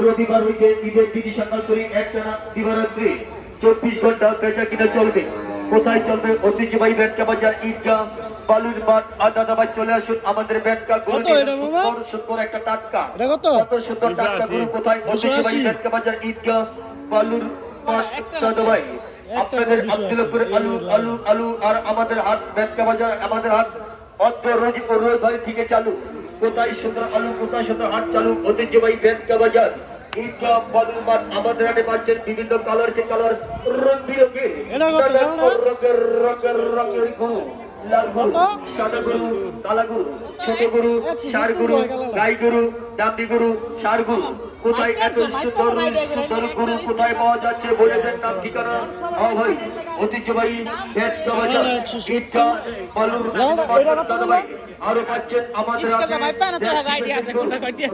রবিবার হইতে ঈদের দিন সকাল করে একটানা দিবারাত্রি 24 ঘন্টা বেচা কিনা চলবে। কোথায় চলবে? ঐতিহ্যবাহী ব্যাটকা বাজার ঈদগাহ বালুর মাঠ আড্ডাদাবাদ। চলে আসুন আমাদের ব্যাটকা গরু, সুন্দর একটা টাটকা, কত সুন্দর টাটকা গরু। কোথায়? ঐতিহ্যবাহী ব্যাটকা বাজার ঈদগাহ বালুর মাঠ আড্ডাদাবাদ। আপনাদের আব্দুলপুর আলু আলু আলু আর আমাদের হাট ব্যাটকা বাজার, আমাদের হাট রোজ থেকে চালু। কোথায় সুন্দর আলু, কোথায় সুন্দর হাট চালু। ঐতিহ্যবাহী ব্যাটকা বাজার ঈদগাহ বালুর মাঠ। আমাদের হাটে পাচ্ছেন বিভিন্ন কালার কে কালার, রং বিরঙের রঙের গরু। লাল গরু, সাদা গরু, কালা গরু, ছোট গরু, ষাঁড় গরু, গাই গরু, ডাম্বি গরু, ষাঁড় গরু। কোথায় এত সুন্দর সুন্দর গরু কোথায় পাওয়া যাচ্ছে? বলে দেন নাম ঠিকানা। ভাই ঐতিহ্যবাহী ব্যাটকা বাজার ঈদগাহ বালুর মাঠ। আরো পাচ্ছেন আমাদের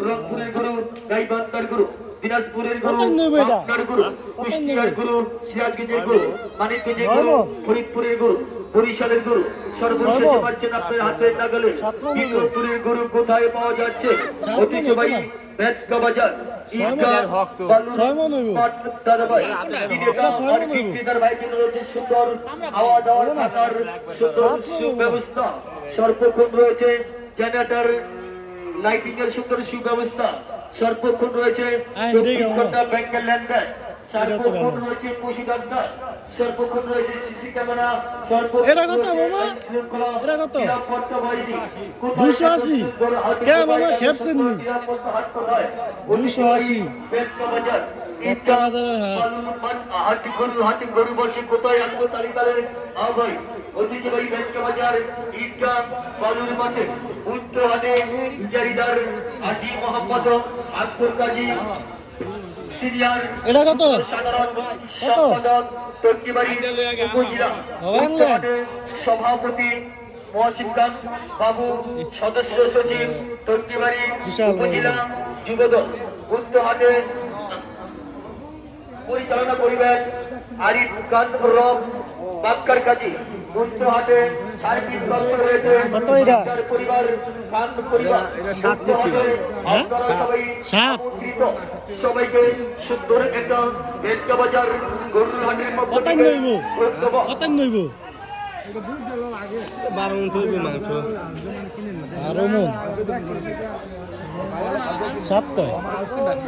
রংপুরের গরু, গাইবান্ধার গরু, দিনাজপুরের গরু, পাবনার গরু, কুষ্টিয়ার গরু, সিরাজগঞ্জের গরু, মানিকগঞ্জের গরু, ফরিদপুরের গরু, বরিশালের গরু। সর্বশেষে পাচ্ছেন আপনার হাতে নাগালে বিক্রমপুরের গরু। কোথায় পাওয়া যাচ্ছে? ঐতিহ্যবাহী ব্যাটকা বাজার ঈদগাহ বালুর মাঠ দাদাভাই। বিক্রেতার ভাইদের রয়েছে সুন্দর আওয়া দাওয়ার থাকার সুন্দর সুব্যবস্থা। সর্বক্ষণ রয়েছে জেনারেটর লাইটিং এর সুন্দর সুব্যবস্থা। সর্বক্ষণ রয়েছে 24 ঘন্টা ব্যাংকের লেনদেন। সর্বক্ষণ রয়েছে পশু ডাক্তার। সর্বক্ষণ রয়েছে সিসি ক্যামেরা। নিরাপত্তা বাহিনী। 280 কে মামা খেপছেন নি? 280 ব্যাটকা বাজার ঈদগাহ বালুর মাঠ। হাটি গরু বলছে কোথায় আসবো তালিকালে। ভাই ঐতিহ্যবাহী ব্যাটকা বাজার ঈদগাহ বালুর মাঠে উত্তর হাটে ইজারিদার আজি মোহাম্মদ আকবর কাজী সিনিয়র সাধারণ সম্পাদক টঙ্গিবাড়ি উপজেলা সভাপতি মহসিন খান বাবু, সদস্য সচিব টঙ্গিবাড়ি উপজেলা যুবদল উত্তর হাটে পরিচালনা করিবেন আরিফ খান রব বাক্কার কাজী। উত্তর হাটে সার্বিক তত্ত্ব রয়েছে পরিবার, খান পরিবার। সবাইকে সুন্দর একটা ব্যাটকা বাজার গরুর হাটের মধ্যে 12 মণ হইবে মাংস, 12 মণ 7